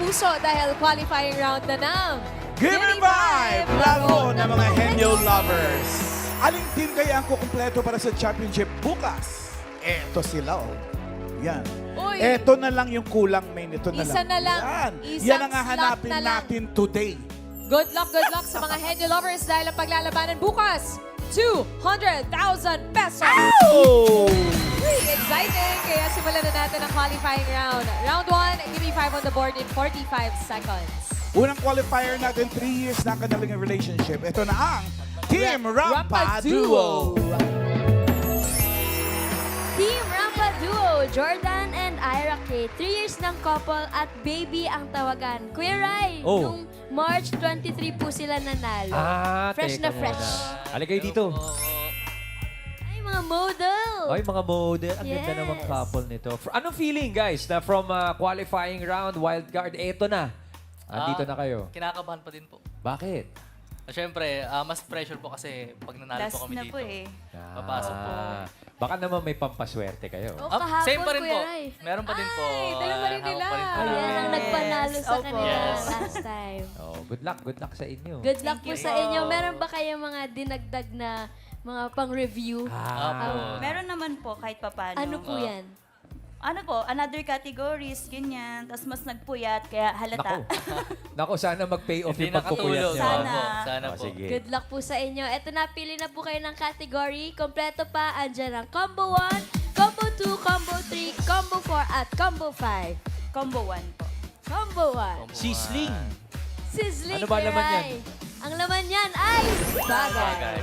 puso dahil qualifying round na ng Give me vibe! Laro ng mga Henyo lovers. Aling team kaya ang kukumpleto para sa championship bukas? Eto sila, oh. Yan. Uy. Eto na lang yung kulang, main. Ito na Isa lang. na lang. Yan. Isang Yan ang slot hahanapin na lang. natin today. Good luck sa mga Henyo lovers dahil ang paglalabanan bukas, 200,000 pesos! Oh! Uy, exciting! Kaya simulan na natin ang qualifying round. Round 1, give me 5 on the board in 45 seconds. Unang qualifier natin, 3 years na kanilang relationship. Ito na ang Team Rampa Duo. Team Rampa Duo, Jordan and Ira K. 3 years ng couple at baby ang tawagan. Kuya Rai, Oh. nung March 23 po sila nanalo. Fresh teka na fresh. muna. Halika kayo dito. Ay, mga model. Ay, mga model. Ang ganda Yes. naman couple nito. Anong feeling, guys, na from qualifying round, wild card, eto na. Andito na kayo. Kinakabahan pa din po. Bakit? Siyempre, mas pressure po kasi pag nanalo Last po kami na dito. po eh. Papasok po. Baka naman may pampaswerte kayo. Oh, kahapon, Same pa rin Kuya po. Rai. Meron pa din po. Ay, dalawa rin Hawak nila. pa rin po Yan namin. ang nagpanalo sa Opo. kanila Yes. last time. Oh, good luck sa inyo. Good luck po Thank you sa po. inyo. Meron ba kayong mga dinagdag na mga pang-review? Ah, Meron naman po kahit papano. Ano po yan? Ano po, another categories, ganyan. Tapos mas nagpuyat, kaya halata. Nako, sana mag-pay off Hindi yung pagpupuyat nakatulog. niyo. Sana. Opo, sana Oh, po. sige. Good luck po sa inyo. Eto na, pili na po kayo ng category. Kompleto pa. Andyan ang Combo 1, Combo 2, Combo 3, Combo 4, at Combo 5. Combo 1 po. Combo 1. Sisling. Sizzling Ano ba laman yan? Kuray. Ang laman yan ay bagay. Bagay.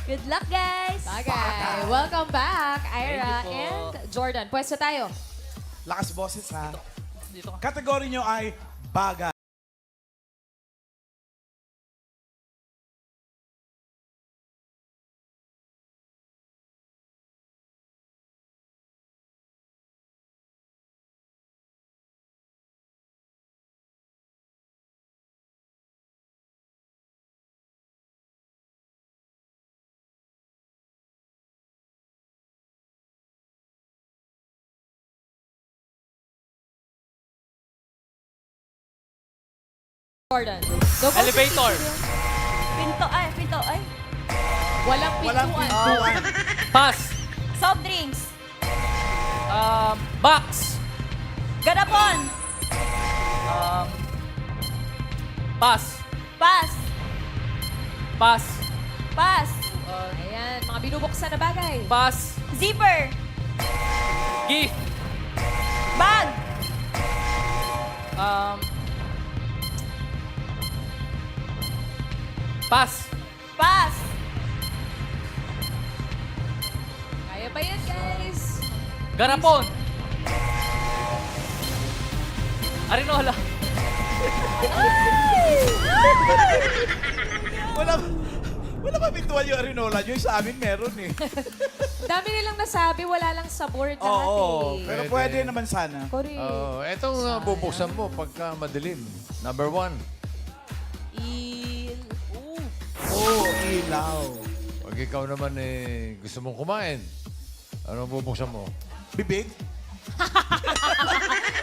Good luck, guys. Bagay. Welcome back, Ira Thank you po. and Jordan. Pwesto tayo. Lakas boses, ha? Dito ka. Kategory nyo ay bagay. Jordan. Go, go. Elevator. Pinto, ay. Walang Walang pintuan. pintuan. Pass. Soft drinks. Box. Garapon. Pass. Pass. Pass. Pass. Ayan, mga binubuksan na bagay. Pass. Zipper. Gift. Bag. Pass. Pass. Kaya pa yan, guys. Garapon. Arinola. Wala ba pintuan yung Arinola nyo? Sa amin meron, eh. Dami nilang nasabi, wala lang sa board lahat Oo, eh. pero pwede naman sana. Correct. Etong bubuksan mo pagka madilim. Number 1. Oo, ilaw. Pag ikaw naman gusto mong kumain, anong bubuksan mo? Bibig?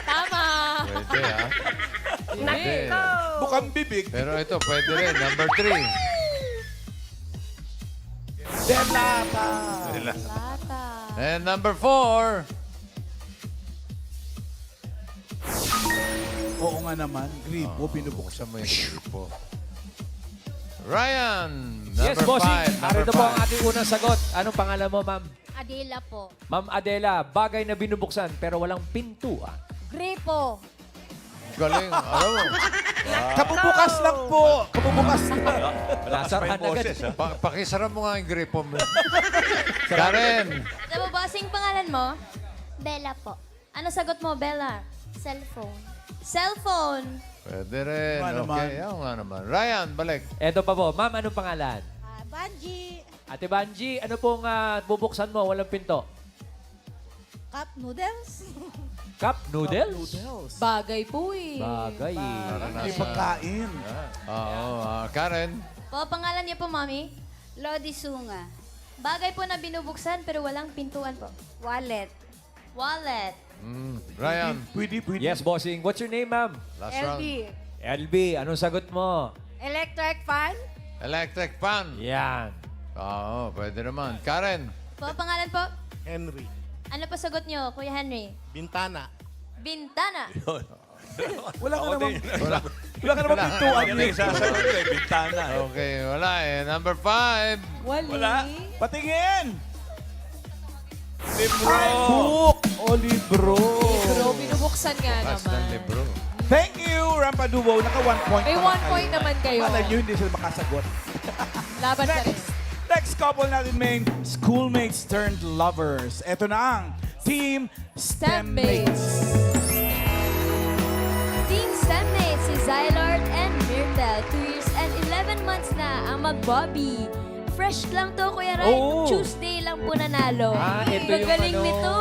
Tama. Pwede, ha? Pwede. Bukang bibig. Pero ito, pwede rin. Number 3. Delata. Lata. And number 4. Oo nga naman. Gripo, binubuksan. Buksan mo yung gripo. Ryan, Yes, number bossing. 5. Number Narito po ang 5. ating unang sagot. Anong pangalan mo, ma'am? Adela po. Ma'am Adela, bagay na binubuksan pero walang pintuan. Gripo. Galing. Alam mo. Kabubukas lang po. Kabubukas lang. Nasarahan agad. Pakisara mo nga yung gripo mo. Karen. Ano ba, bossing pangalan mo? Bella po. Ano sagot mo, Bella? Cellphone. Cellphone. Pwede rin. Nga naman. Okay, yan nga naman. Ryan, balik. Eto pa po. Ma'am, anong pangalan? Banji, Ate Banji, ano pong bubuksan mo? Walang pinto. cup noodles. Cup noodles? Bagay po eh. Bagay. May pagkain. Oo. Karen. Po, pangalan niyo po, Mami? Lodi Sunga. Bagay po na binubuksan pero walang pintuan po. Wallet. Wallet. Ryan, Pwede. Yes, bossing. What's your name, ma'am? last round. LB, anong sagot mo? Electric fan. Electric fan. Yan. Oo, pwede naman. Karen, Po, pangalan po? Henry. Ano po sagot nyo, Kuya Henry? Bintana. Bintana. Wala ka namang, wala. wala ka namang pintuan. Bintana. Okay, wala eh. Number 5. Wala. Patingin! Libro. Book o libro. Pero binubuksan nga Bukas ng naman. libro. Thank you, Rampadubo. Naka 1 point. May naman 1 point naman kayo. Malay nyo, hindi sila makasagot. Laban ka rin. Next couple natin, main schoolmates turned lovers. Ito na ang Team STEMmates. Team Stemmates, si Zylord and Myrtle. 2 years and 11 months na ang mag-Bobby. Fresh lang to, Kuya Ryan. Oo. Tuesday lang po nanalo. Ito yung Gagaling ano. nito.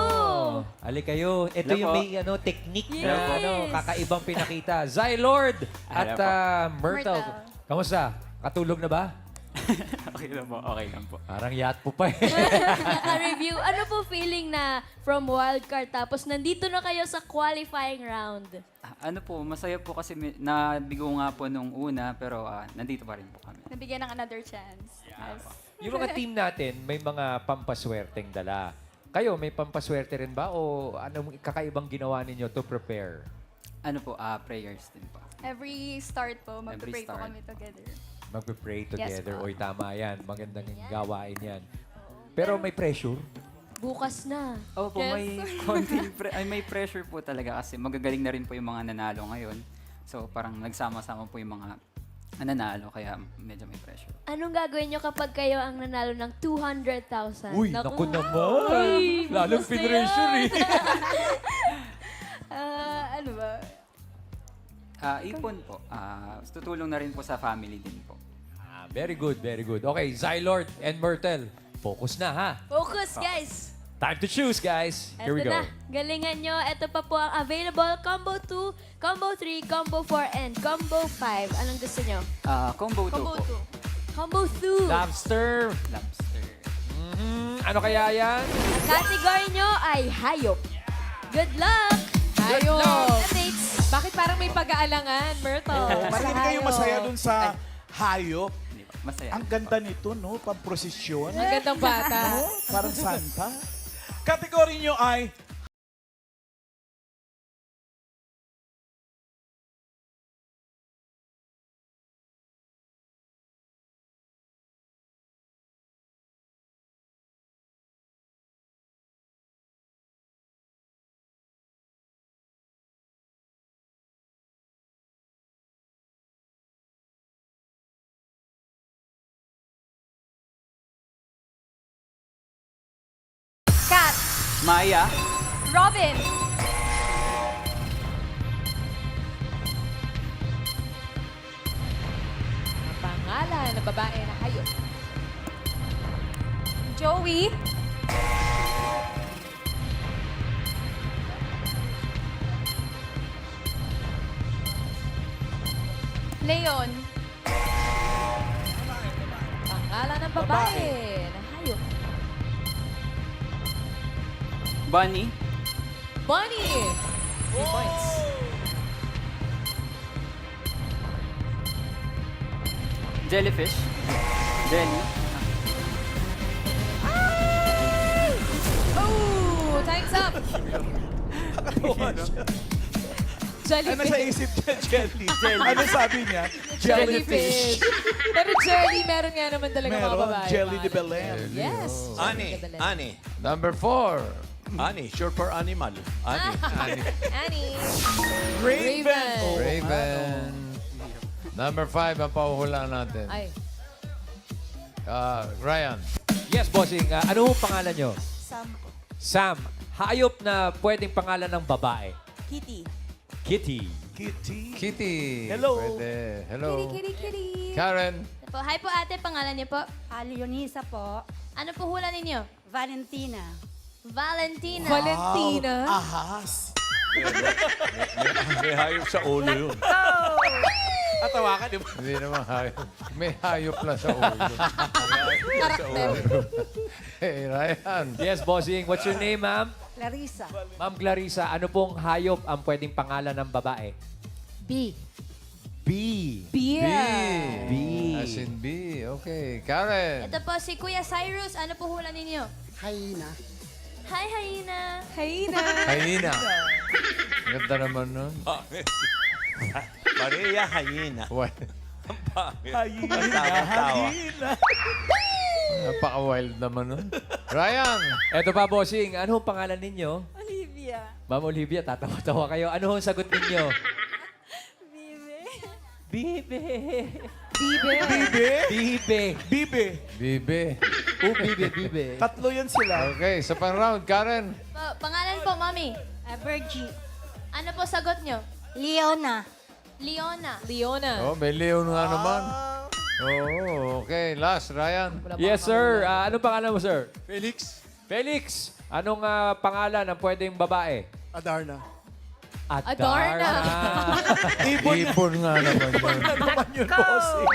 Ali kayo. Ito yung may technique Yes. na kakaibang pinakita. Zylord at Myrtle. Myrtle. Kamusta? Katulog na ba? Okay lang po. Okay lang po. Parang yacht po pa eh. Naka-review. Ano po feeling na from wildcard tapos nandito na kayo sa qualifying round? Ano po, masaya po kasi nabigo nga po nung una, pero nandito pa rin po kami. Nabigyan ng another chance. Yung mga team natin, may mga pampaswerteng dala. Kayo, may pampaswerte rin ba? O anong kakaibang ginawa ninyo to prepare? Ano po, prayers din po. Every start po, magpe-pray po start. kami together. Magpe-pray Yes, together. po. Oy, tama yan. Magandang gawain yan. Pero may pressure. Bukas na. Opo, may may pressure po talaga kasi magagaling na rin po yung mga nanalo ngayon. So parang nagsama-sama po yung mga nanalo, kaya medyo may pressure. Anong gagawin nyo kapag kayo ang nanalo ng 200,000? Uy, naku naman. Lalong pinressure eh. Ano ba? Ipon po. Tutulong na rin po sa family din po. Very good, very good. Okay, Zylord and Myrtle, focus na ha. Focus, guys! Time to choose, guys. Here we Eto go. na. Galingan nyo. Ito pa po ang available Combo 2, Combo 3, Combo 4, and Combo 5. Anong gusto nyo? Combo 2 po. Combo 2. Lobster. Lobster. Ano kaya yan? Ang category nyo ay hayop. Good luck! Hayop. Mates. Bakit parang may pag-aalangan, Myrtle? Parang hindi kayo masaya dun sa hayop. Hindi po, masaya. Ang ganda nito, no? Pang-prosesyon. Ang gandang bata. No? Parang santa. Kategory nyo ay Cat. Maya. Robin. Pangalan ng babae na hayop. Joey. Leon. Pangalan ng babae na hayop. Bunny. Bunny. 3 points. Jellyfish. Jelly. Oh, time's up. ano sa Jellyfish. isip niya, jelly. Ano sabi niya? Jellyfish. Pero jelly, meron nga naman talaga mga Meron, babae. jelly de pangalan. Belen. Yes. Ani. Jelly de Belen. Ani. Number 4. Ani. Sure for animal. Ani. Annie. Raven. Raven. Number 5 ang pauhulaan natin. Ay. Ryan. Yes, bossing. Ano hong pangalan nyo? Sam po. Sam. Hayop na pwedeng pangalan ng babae. Kitty. Kitty. Kitty. Kitty. Hello. Pwede. Hello. Kitty. Karen. Po. Hi po ate, pangalan niyo po? Leonisa po. Ano po hula ninyo? Valentina. Valentina. Valentina. Ahas. May hayop sa ulo yun. Atawa ka, di ba? Hindi naman hayop. May hayop lang sa ulo. Karakter. Hey, Ryan. Yes, bossing. What's your name, ma'am? Clarissa. Ma'am Clarissa, ano pong hayop ang pwedeng pangalan ng babae? B. B. Beer. B. As in B. Okay. Karen. Ito po si Kuya Cyrus. Ano po hula ninyo? Hyena. Hi, Hyena. Hyena. Hyena. Ganda naman nun. Maria Hyena. What? Hyena. Napaka-wild naman nun. Ryan. Eto pa, bossing. Ano ang pangalan ninyo? Olivia. Ma'am Olivia, tatawa-tawa kayo. Ano ang sagot ninyo? Bibe. Bibe. Bibe. Bibe. Bibe. Bibe. Oh, bibe, bibe. Tatlo yan sila. Okay, sa pang-round, Karen. Pangalan po, Mami. Virgie. Ano po sagot nyo? Leona. Leona. Leona. Oh, may Leon nga naman. Oh, okay. Last, Ryan. Yes, sir. Anong pangalan mo, sir? Felix. Felix. Anong pangalan ng pwedeng babae? Adarna. Adarna. Ibon nga naman yun. Ano naman yun, bossing?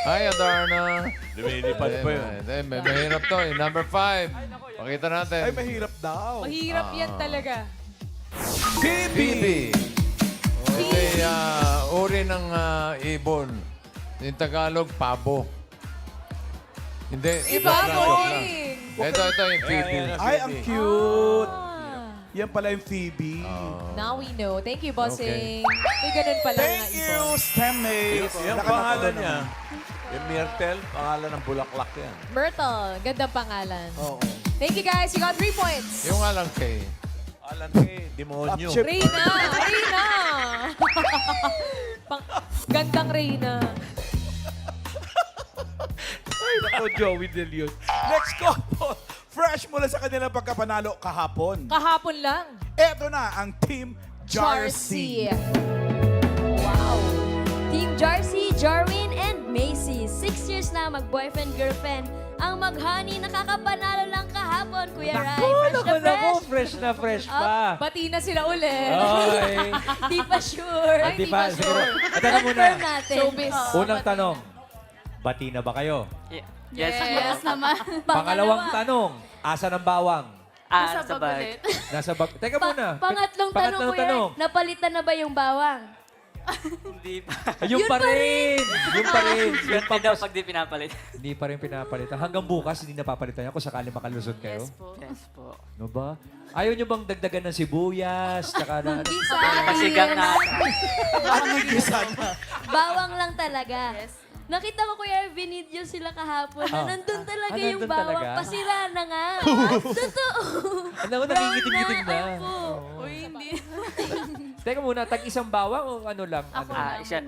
Hi, Adarna. Lumilipad pa yun. Mahirap to. Number 5. Pakita natin. Ay, mahirap daw. Mahirap yan talaga. Bibi. Okay, uri ng ibon. Yung Tagalog, pabo. Hindi. Iba, joke lang, joke lang. bossing. Ito yung Phoebe. Ay, ang cute. Yan pala yung Phoebe. Now we know. Thank you, bossing. May ganun pala nga Thank you, iba. STEMmates. Yung pangalan niya, yung Myrtle, pangalan ng bulaklak yan. Myrtle. Gandang pangalan. Oo. Thank you, guys. You got 3 points. Yung alam kay. Alan kay Demonyo. Upship. Reyna! Reyna! Gandang Reyna. Ako, Joey De Leon. Next couple. Fresh mula sa kanilang pagkapanalo kahapon. Kahapon lang. Eto na ang Team Jarcy. Wow. Team Jarcy, Jarwin, and Macy. 6 years na mag-boyfriend-girlfriend. Ang maghani nakakapanalo lang kahapon, Kuya Rai. Fresh na fresh. fresh pa. Bati na sila ulit. Oy. Di pa sure. Di pa, siguro. Ito na muna. Confirm natin. Showbiz. Unang tanong. Bati na ba kayo? Yes. naman. Pangalawang tanong. Asa ng bawang? Sa bag. Nasa bag. Teka muna. Pangatlong tanong, Kuya Rai. Napalitan na ba yung bawang? Hindi pa. Yung pa rin. Yung pa rin. Yung Swerte daw pampas- pag di pinapalit. Hindi pa rin pinapalitan. Hanggang bukas, hindi napapalitan niya kung sakali makalusot kayo. Yes po. Ano ba? Ayaw niyo bang dagdagan ng sibuyas? Tsaka na... Gisa. Pasigang na. Bawang lang talaga. Nakita ko, Kuya, binidyo sila kahapon na nandun talaga yung nandun bawang. talaga? Pasira na nga. Totoo. Ano mo, nangingitim-gitim na. Opo. Uy, hindi. Teka muna, tag-isang bawang o ano lang? Ano? Isa.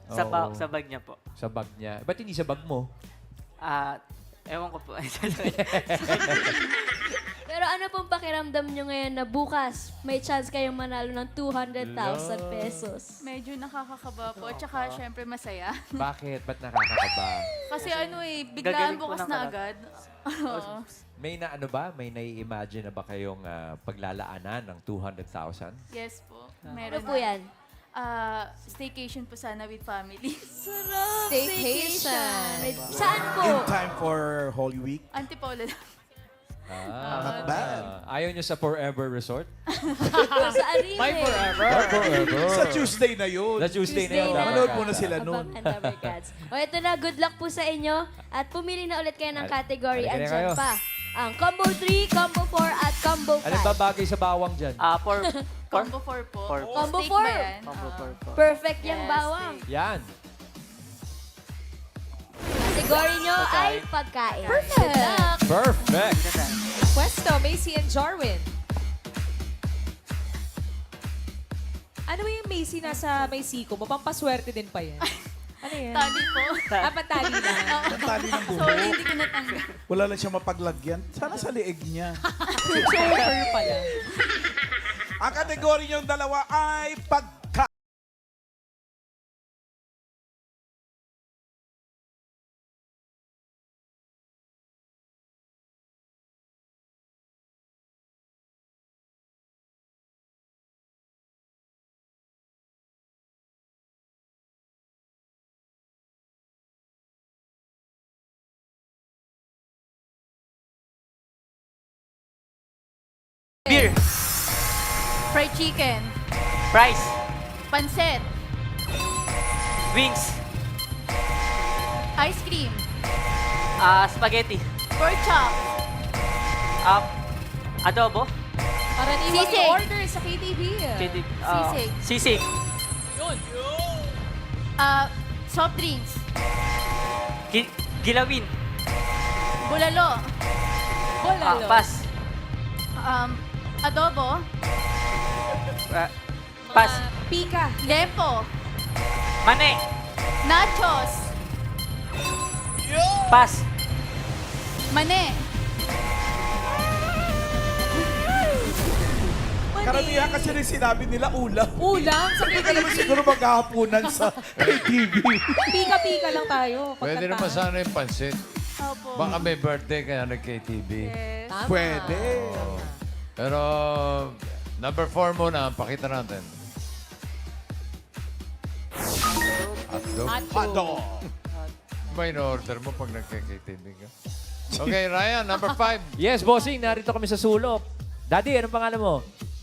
Sa, Oo. sa bag niya po. Sa bag niya. Ba't hindi sa bag mo? Ewan ko po. Pero ano pong pakiramdam nyo ngayon na bukas may chance kayong manalo ng 200,000 pesos? Medyo nakakakaba po. Tsaka, syempre, masaya. Bakit? Ba't nakakakaba? Kasi biglaan Gagaling po bukas ng na kalat. agad. Oo. May na ano ba? May nai-imagine na ba kayong paglalaanan ng 200,000? Yes po. Ano Meron po yan? Staycation po sana with family. Sarap! Staycation. Saan po? In time for Holy Week. Antipolo lang. Not bad. Ayaw niyo sa Forever Resort? Sa Arime. Forever. Sa Tuesday na yun. Sa Tuesday na yun. Tuesday na. Manood muna sila nun. Abang and Cats. O, ito na. Good luck po sa inyo. At pumili na ulit kayo ng category. Halika na Andyan kayo. pa. Ang Combo 3, Combo 4, at Combo 5. Anong babagay sa bawang dyan? Combo 4 po. Four. Combo Steak 4. ba yan? Combo 4 po. Perfect yung Yes, bawang. Yan. Category nyo ay pagkain. Good luck. Perfect. Pwesto, Macy and Jarwin. Ano ba yung Macy nasa may siko mo? Pampaswerte din pa yan. Ano yan? Tali po. Pantali na. Ang tali ng buhok. Sorry, hindi ko natanggap. Wala lang siya mapaglagyan. Sana sa liig niya. Choker pala. Ang kategory niyong dalawa ay pagka. Beer. Fried chicken. Fries. Pansit. Wings. Ice cream. Spaghetti. Pork chop. Adobo. Karaniwang Sisig. order sa KTV. Sisig. Sisig. Soft drinks. Gilawin. Bulalo. Bolalo. Pass. Adobo. Pass. Pika. Lepo. Mane. Nachos. Pass. Mane. Karamihan kasi rin sinabi nila ulam. Ulam. Sa Hindi ka naman siguro maghahapunan sa KTV. Pika-pika lang tayo. Pwede naman sana yung pansit. Opo. Baka may birthday kaya nag-KTV. Tama. Pwede. Pero number 4 muna, pakita natin. Hotdog. Hotdog. Ba in-order mo pag nagka-KTV ka? Okay, Ryan, number 5. Yes, bossing. Narito kami sa sulok. Daddy, anong pangalan mo?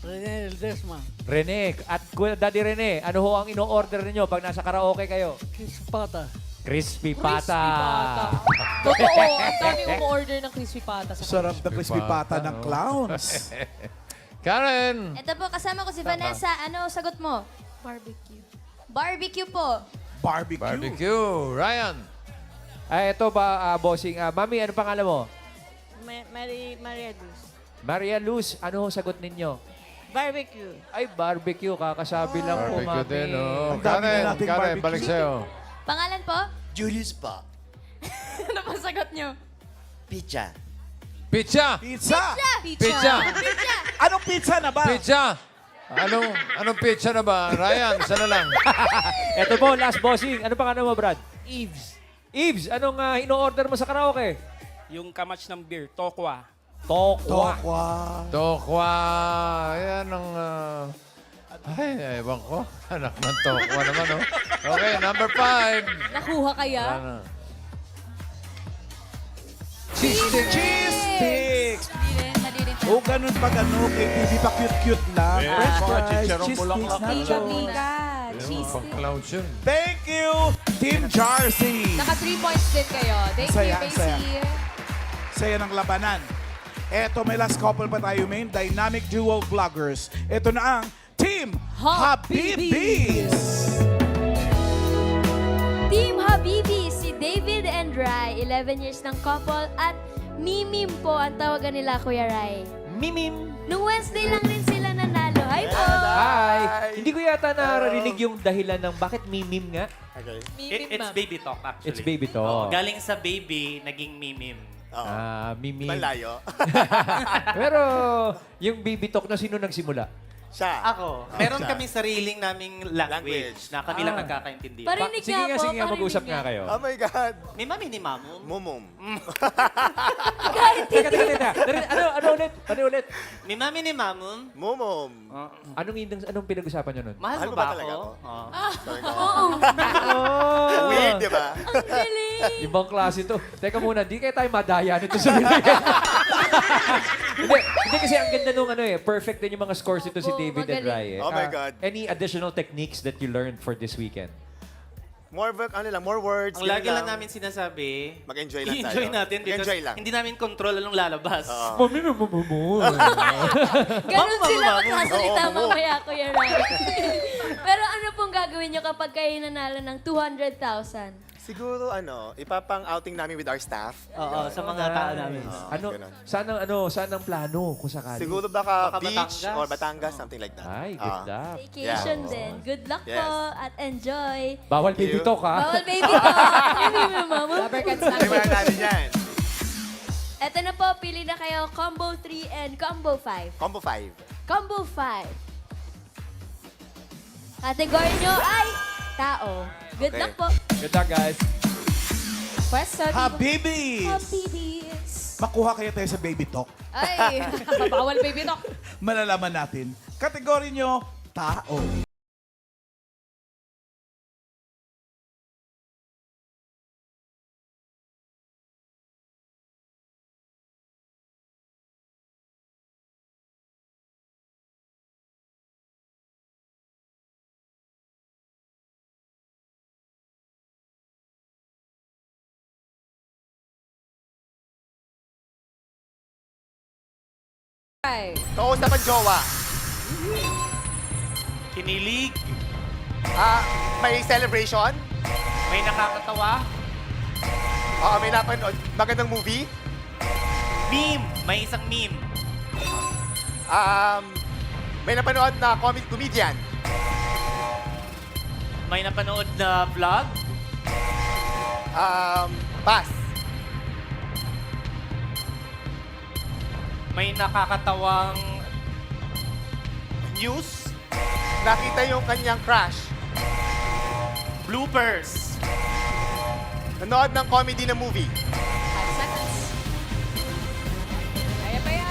Rene Ledesma. Rene. At Daddy Rene, ano ho ang ino-order ninyo pag nasa karaoke kayo? Kiss pata. Crispy pata. Totoo. Ang dami umorder ng crispy pata sa Sarap na crispy pata ng clowns. Karen! Ito po, kasama ko si Vanessa. Ano sagot mo? Barbecue. Barbecue po. Barbecue. Barbecue. Ryan! Ay, ito ba, bossing? Mami, ano pangalan mo? Maria Luz. Maria Luz, ano ho sagot ninyo? Barbecue. Ay, barbecue. Kakasabi lang po, Barbecue mami. din, oh. Ang dami na nating Karen, barbecue. balik sa'yo. Pangalan po? Julius pa. Ano pa sagot nyo? Pizza. Pizza! Pizza. Pizza! Anong pizza na ba? Pizza! Anong pizza na ba? Ryan, isa na lang. Ito po, last bossing. Ano pangalan mo, Brad? Eves. Eves, anong ino-order mo sa karaoke? Yung kamats ng beer, tokwa. Tokwa. Tokwa. Tokwa. Ayan ang... ay, ewan ko. Anak ng tokwa naman, oh. Okay, number 5. Nakuha kaya? Ano? Cheese sticks. Mali rin. O ganun pag ano, KTV pa cute-cute lang. Eh, French mga fries, chicharong cheese bulaklak. sticks, nachos. Pika-pika. Cheese Pang clowns yun. Thank you, Team Jarcy. Naka 3 points din kayo. Thank Saya, you, Macy. saya. Saya ng labanan. Eto, may last couple pa tayo, main dynamic duo vloggers. Ito na ang Team Habibis. Team Habibi, si David and Rai. 11 years ng couple at Mimim po ang tawagan nila, Kuya Rai. Mimim. Nung Wednesday lang rin sila nanalo. Hi po! Hi. Hindi ko yata narinig yung dahilan ng bakit mimim nga. Okay. Mimim, It's ma'am. baby talk, actually. It's baby talk. Oo, galing sa baby, naging mimim. Mimim. Malayo. Pero yung baby talk na sino nagsimula? Siya. Ako, meron Siya. kaming sariling naming language na kami lang nagkakaintindihan. Parinig Sige nga nga, po, sige nga, parinig mag-usap nga. nga kayo. Oh my God. May mami ni Mamum. Mumum. Teka. Ano ulit? May mami ni Mamum. Mumum. Anong pinag-usapan nyo nun? Mahal Mahal mo mo ba ba talaga ako? ako? Oo. Sorry ka. Oh, Weird, di ba? ibang klase to. Teka muna, di kaya tayo madaya nito sa binigay. hindi kasi ang ganda nung perfect din yung mga scores nito si Opo, David and magaling. Rai. Oh my God. Any additional techniques that you learned for this weekend? More words. Ang ganun lagi lang namin sinasabi, Mag-enjoy lang tayo. i-enjoy natin because Enjoy lang. hindi namin control anong lalabas. Mami, Ganun sila magsasalita Oo, oo. mamaya, Kuya Rai. Pero ano pong gagawin nyo kapag kayo nanalo ng 200,000? Siguro, ipapang-outing namin with our staff. Oo, sa mga tao namin. Saan ang plano kung sakali? Siguro baka Baka beach Batangas. or Batangas, something like that. Ay, good luck. Vacation din. Good luck Yes. po at enjoy. Bawal baby talk, ha? Bawal baby talk. Hindi mo, mama. Rubber cuts Hindi mo natin yan. Eto na po, pili na kayo combo 3 and combo 5. Combo 5. Combo 5. Category nyo ay tao. Good Okay. luck po. Good luck, guys. Question. Habibis. Habibis. Makuha kayo tayo sa baby talk. Ay, bawal baby talk. Malalaman natin. Kategory nyo, tao. Right. Kausap ang jowa. Kinilig. May celebration. May nakakatawa. May napanood. Magandang movie. Meme. May isang meme. May napanood na comedian. May napanood na vlog. Pass. May nakakatawang news. Nakita yung kanyang crush. Bloopers. Nanood ng comedy na movie. 5 seconds. Kaya pa yan.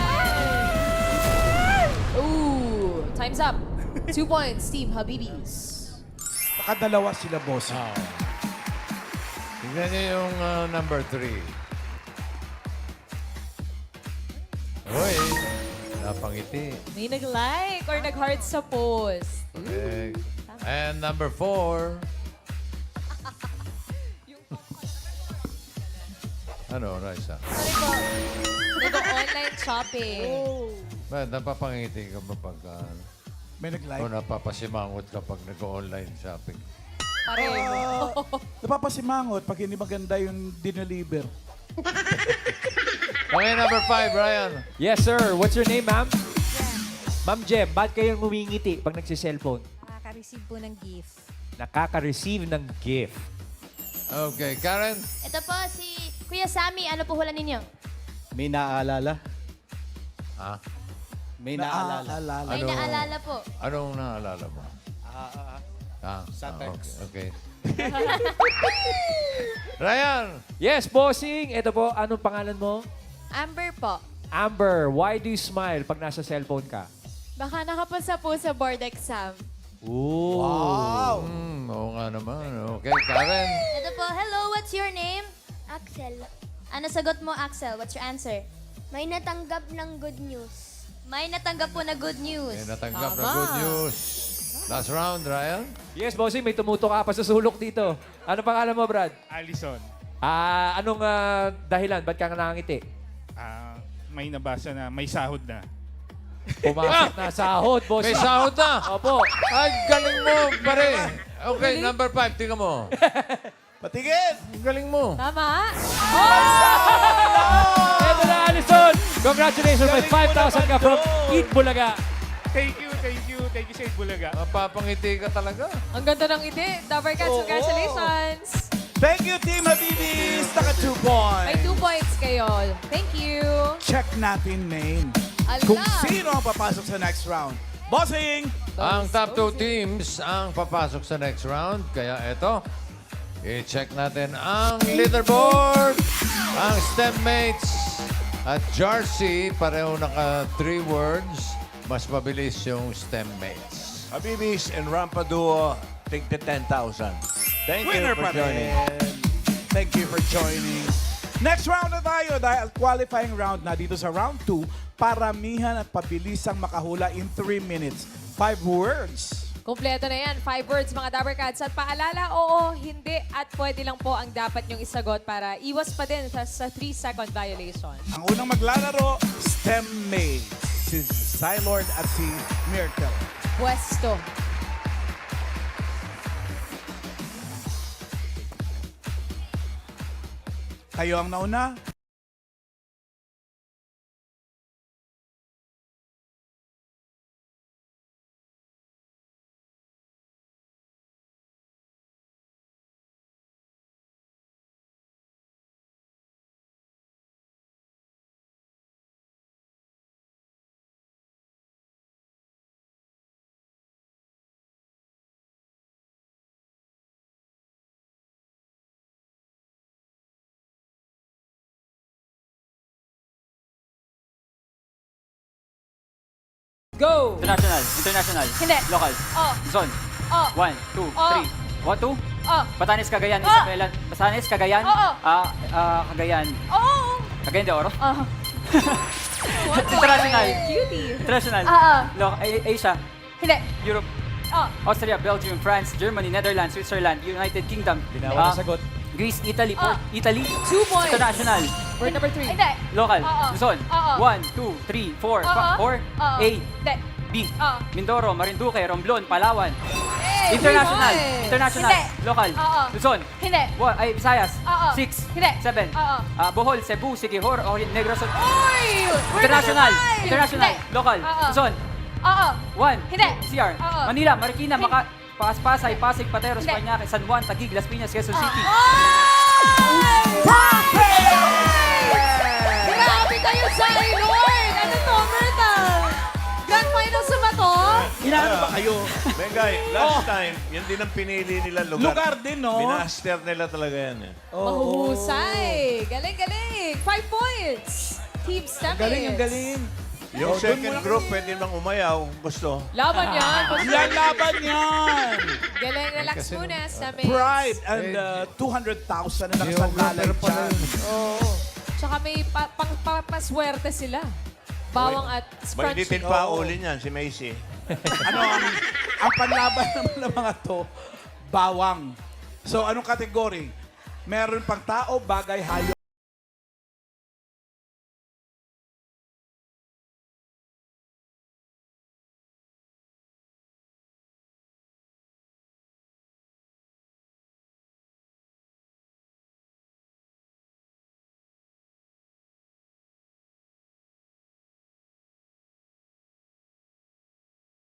Ooh, time's up. 2 points, Team Habibis. Nakadalawa sila, boss. Tignan niyo yung number 3. Uy, napangiti. May nag-like or nag-heart sa post. Correct. And number 4. Ano, Raisa? Sorry po. Nag-online shopping. Ba't napapangiti ka ba pagka... May nag-like. O napapasimangot ka pag nag-online shopping? Pareho. Napapasimangot pag hindi maganda yung dineliver. Okay, number 5, Brian. Yes, sir. What's your name, ma'am? Ma'am Jem, ba't kayong ngumingiti pag nagsiselfone? Nakaka-receive po ng gift. Nakaka-receive ng gift. Okay, Karen. Ito po si Kuya Sammy. Ano po hula ninyo? May naaalala. Ah, May naaalala. May naalala po. anong naalala mo? Okay. Ryan. Yes, bossing. Ito po, anong pangalan mo? Amber po. Amber, why do you smile pag nasa cellphone ka? Baka nakapasa po sa board exam. Ooh. Wow! Oo nga naman. Okay, Karen. Ito po, hello, what's your name? Axel. Ano sagot mo, Axel? What's your answer? May natanggap ng good news. May natanggap po na good news. May natanggap na good news. Last round, Ryan. Yes, bossing, may tumutok ka pa sa sulok dito. Ano pangalan mo, Brad? Alison, Anong dahilan? Ba't ka nangangiti? may nabasa na may sahod na. Pumasok na sahod, bossing. May sahod na. Opo. Ay, galing mo, pare. Okay, number 5. Tingnan mo. Patigil! Galing mo. Tama? Ito na, Alison! Congratulations, may 5,000 ka from Eat Bulaga. Thank you sa Bulaga. Mapapangiti ka talaga. Ang ganda ng ide. Dabber Cats, congratulations. Thank you, Team Habibis! Naka 2 points. May 2 points kayo. Thank you. Check natin, main. Ala. Kung sino ang papasok sa next round. Bossing! Ang top 2 teams ang papasok sa next round. Kaya eto, i-check natin ang leaderboard. Ang STEM mates at Jarcy, pareho naka 3 words. Mas mabilis yung STEM mates. Habibis and Rampaduo, take the 10,000. Thank Winner you for pa joining. rin. Thank you for joining. Next round na tayo dahil qualifying round na dito sa round 2. Paramihan at pabilisang makahula in 3 minutes. 5 words. Kompleto na yan. 5 words, mga Dabber Cats. At paalala, oo, hindi, at pwede lang po ang dapat nyong isagot para iwas pa din sa 3-second violation. Ang unang maglalaro, STEM mates. Si Cylord at si Myrtle. Pwesto. Kayo ang nauna. Go! International. Hindi. Local. Oh. Zone. Oh. 1, 2, Oh. 3. 1, 2. Oh. Batanes, Cagayan, Oh. Isabela. Batanes, Cagayan. Oo. Cagayan. Oo. Cagayan de Oro. Oh. International. Cutie. International. Asia. Hindi. Europe. Oh. Austria, Belgium, France, Germany, Netherlands, Switzerland, United Kingdom. Binawa na sagot. Greece, Italy, Italy. 2 points. International. Word number 3. Hindi. Local. Oo. Luzon. Oo. 1, 2, 3, 4. Oo. 4. Oo. A. Hindi. B. Oo. Mindoro, Marinduque, Romblon, Palawan. Hey, International. 3 points. International. Hindi. Local. Oo. Luzon. Hindi. Visayas. Oo. 6. Hindi. 7. Oo. Bohol, Cebu, Siquijor, Negros. Uy! International. Five. International. Hindi. Local. Oo. Luzon. Oo. 1. Hindi. CR. Oo. Manila, Marikina, Pasay, Pasig, Pateros, Hindi. Parañaque, San Juan, Taguig, Las Piñas, Quezon City. Grabe kayo sa Lord! Ano to, Myrtle? Grand finals ba to? Inaano ba kayo? Megay, last time, yun din ang pinili nila lugar. Lugar din, no? Binaster nila talaga yan eh. Mahuhusay. Galing. 5 points. Team Stemmates. Galing, ang galing. Yung second group, pwede nang umayaw kung gusto. Laban yan. Lalaban yan! Galing, relax muna, Stemmates. Pride and 200,000 na nakasalalay dyan. Tsaka may paswerte sila. Bawang at scrunchie. Mainitin pa uli niyan, si Macy. Ano ang panlaban naman ng mga to? Bawang. So, anong kategory? Meron pang tao, bagay, hayop.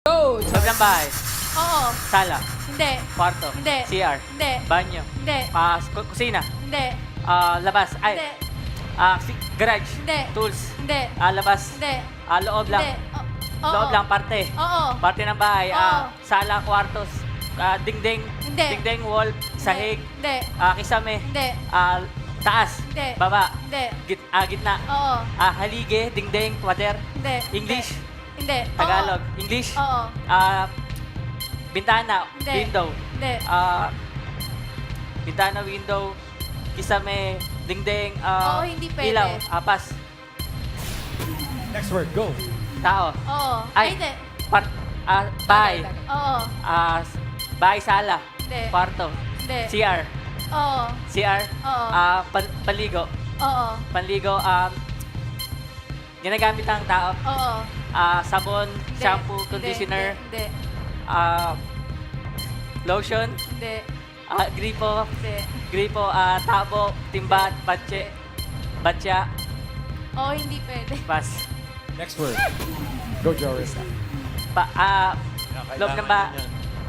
Go! Loob ng bahay. Oo. Sala. Hindi. Kwarto. Hindi. CR. Hindi. Banyo. Hindi. Kusina. Hindi. Labas. Hindi. Garage. Hindi. Tools. Hindi. Labas. Hindi. Loob lang. Hindi. Oo. Loob lang, parte. Oo. Parte ng bahay. Oo. Sala, kwartos. Dingding. Hindi. Dingding, wall. Sahig. Hindi. Kisame. Hindi. Taas. Hindi. Baba. Hindi. Gitna. Oo. Halige. Dingding. Pader. Hindi. English. Hindi. Tagalog. English. Oo. Bintana. Hindi. Window. Hindi. Bintana, window. Kisame. Dingding. Oo, hindi pwede. Ilaw. Pas. Next word, go. Oo. Tao. Ay, hindi. Bahay. Oo. Bahay, sala. Hindi. Kwarto. Hindi. CR. Oo. CR. Oo. Panligo. Oo. Panligo. Ginagamit ng tao. Oo. Sabon, Hindi. shampoo, Hindi. conditioner, Hindi. lotion, Hindi. gripo, Hindi. tabo, timba, batya, Oo, hindi pwede. pas. Next word. Go, Joris. Loob ng bahay.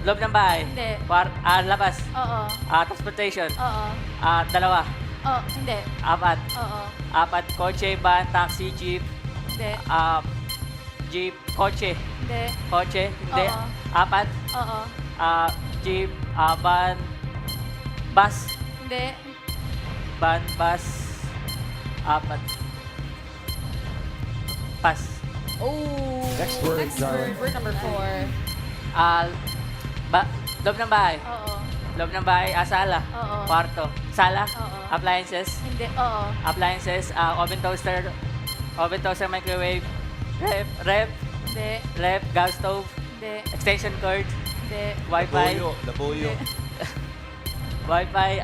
Loob ng bahay. Hindi. Labas. Oo. Transportation. Oo. Dalawa. Oo. Hindi. Apat. Oo. Apat. Kotse, van, taxi, jeep. Hindi. Jeep, kotse. Hindi. Kotse, hindi. Oo. Apat. Oo. Jeep, van, bus. Hindi. Van, bus. Apat. Pas. Oh. Next word, Jarwin. Word number 4. Loob ng bahay. Oo. Loob ng bahay, sala. Oo. Kwarto. Sala. Oo. Appliances. Hindi. Oo. Appliances, oven toaster, microwave, ref, Hindi. gas stove, Hindi. extension cord, Hindi. wifi, Labuyo. wifi,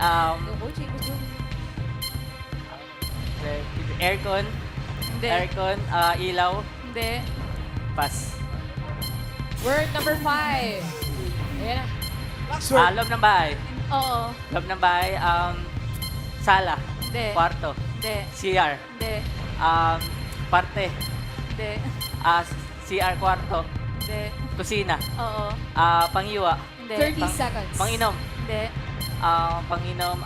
Go, James. Go. aircon, Hindi. ilaw, Hindi. pas. Word number 5. Ayan na. Last word. Loob ng bahay. Oo. Loob ng bahay, sala, Hindi. kwarto, Hindi. CR, Hindi. parte, Hindi. CR, kwarto, Hindi. kusina, Oo. panghiwa, Hindi. 30 seconds. panginom, Hindi. panginom,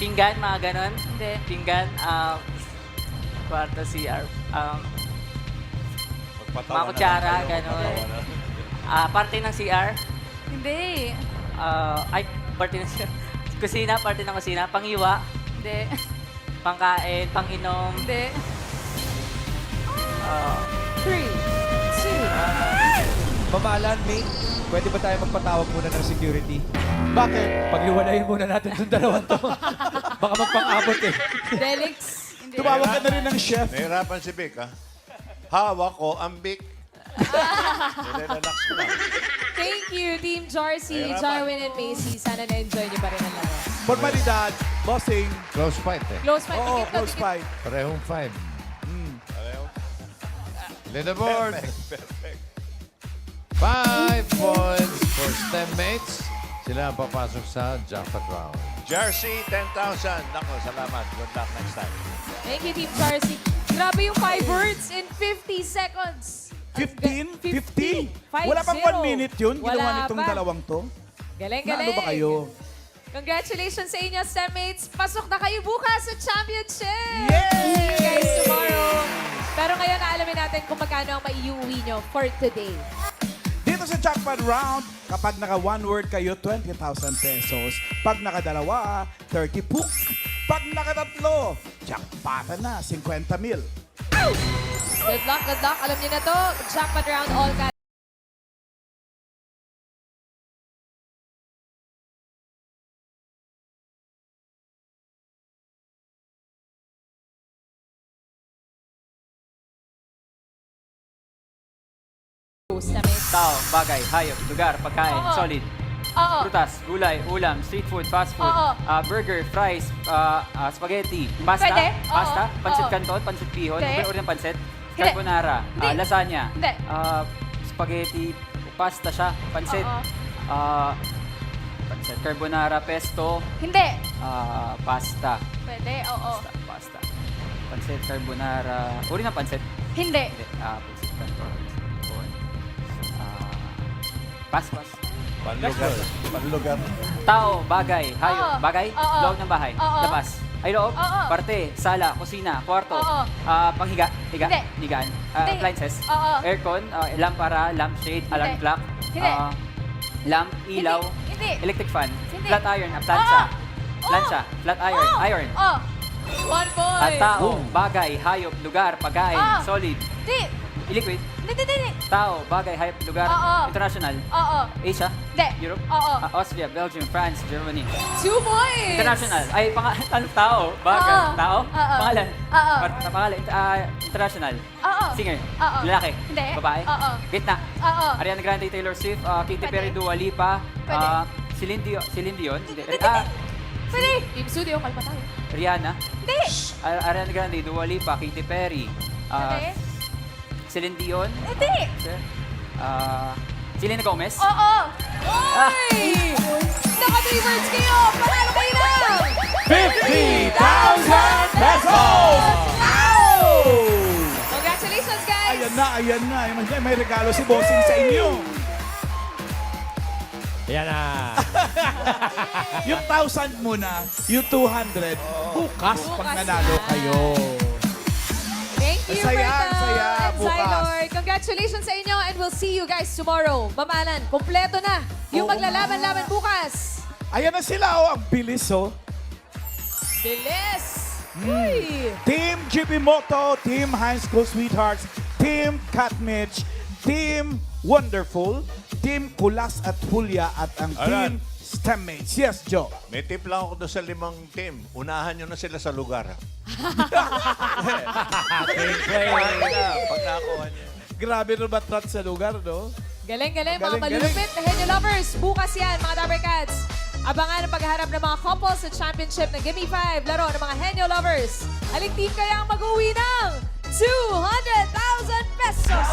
pinggan, mga ganon. Hindi. Pinggan, kwarto, CR, mga kutsara, ganon. Parte ng CR, Hindi. parte ng CR. Kusina, parte ng kusina. Panghiwa, Hindi. pangkain, panginom. Hindi. 3, 2. Mamahalan, May, pwede ba tayo magpatawag muna ng security? Bakit? Pagliwalayin muna natin itong dalawang to. Baka magpang-abot eh. Delix. Tumawag ka na rin ng chef. Nahirapan si Vic, ha? Hawak ko ang Vic. Relax ko lang. Thank you, Team Jarcy, Mahirapan. Jarwin, and Macy. Sana na-enjoy niyo pa rin ang laro. Formalidad, bossing. Close fight eh. Close fight. Oo, Dikit to, close dikit. fight. Parehong 5. Leaderboard. Perfect. 5 points for STEM mates. Sila ang papasok sa jackpot round. Jersey, 10,000. Nako, salamat. Good luck next time. Thank you, Team Jersey. Grabe yung 5 words in 50 seconds. 15? 50? 5-0. Wala pang 1 minute yun, ginawa Wala nitong pa. dalawang to. Galing, Na galing. ano ba kayo? Congratulations sa inyo, STEM mates. Pasok na kayo bukas sa championship. Yay! See you guys tomorrow. Pero ngayon, alamin natin kung magkano ang maiuwi nyo for today. Dito sa jackpot round, kapag naka 1 word kayo, 20,000 pesos. Pag naka 2, 30 puk. Pag naka 3, jackpotan na, 50,000. Good luck, good luck. Alam niyo na to, jackpot round all cash. Tao, bagay, hayop, lugar, pagkain, Oo. solid. Oo. Prutas, gulay, ulam, street food, fast food, Oo. burger, fries, spaghetti, pasta, Pwede. Oo. pasta, pancit Oo. canton, pancit bihon, Hindi. uri ng pancit, Hindi. carbonara, Hindi. lasagna, Hindi. spaghetti, pasta siya, pancit, Oo. pancit, carbonara, pesto, Hindi. pasta, Pwede, oo. pasta, pancit, carbonara, uri ng pancit, Hindi. hindi, pancit canton, bihon, pas. Panlugar. Tao, bagay, hayop, Oo. bagay, Oo. loob ng bahay, Oo. labas, ay loob, Oo. parte, sala, kusina, kwarto, Oo. panghiga, Hindi. higaan, Hindi. appliances, Oo. aircon, lampara, lampshade, alarm Hindi. clock, Hindi. lamp, ilaw, Hindi. electric fan, Hindi. flat iron, plancha, Oo. plancha, flat iron, Oo. iron, Oh. 1 point. at tao, bagay, hayop, lugar, pagkain, Oo. solid, Hindi. liquid, Hindi. tao, bagay, hayop, lugar, Oo. international, Oo. Asia, Hindi. Europe, Oo. Austria, Belgium, France, Germany. 2 points. International. Ay, ano, tao. Bagay. Oo. Tao. Oo. Pangalan. Oo. Pangalan. International. Oo. Singer. Oo. Lalaki. Hindi. Babae. Oo. Gitna. Oo. Ariana Grande, Taylor Swift, Katy Pwede. Perry, Dua Lipa, Pwede. Celine Dion. Hindi. Pwede. Team Studio, kalma tayo. Rihanna. Hindi. Ariana Grande, Dua Lipa, Katy Perry, Pwede. Celine Dion. Hindi. Selena Gomez. Oo. Oy! Naka 3 words kayo. Panalo kayo na. 50,000 pesos! Wow! Congratulations, guys. Ayan na. May regalo si Bossing sa inyo. Yan na. Yung 1,000 muna, yung 200, bukas pag Bukas nanalo na. kayo. Thank you, Saya, Berto saya, and bukas. Zylord. Congratulations sa inyo and we'll see you guys tomorrow. Mamalan, kompleto na yung Oo maglalaban-laban bukas. Ayan na sila, oh. Ang bilis, oh. Bilis! Uy! Team GP Moto, Team High School Sweethearts, Team Cat Mitch, Team Wonderful, Team Kulas at Julia at ang Alan. Team STEM Mates. Yes, Joe. May tip lang ako doon sa 5 team. Unahan nyo na sila sa lugar. Pag nakuha nyo. Grabe na ba trot sa lugar, no? Galing-galing, mga Galing, malulupit na Henyo Lovers. Bukas yan, mga Dabber Cats. Abangan ang pagharap ng mga couples sa championship ng Gimme 5, laro ng mga Henyo Lovers. Aling team kaya ang mag-uwi ng 200,000 pesos?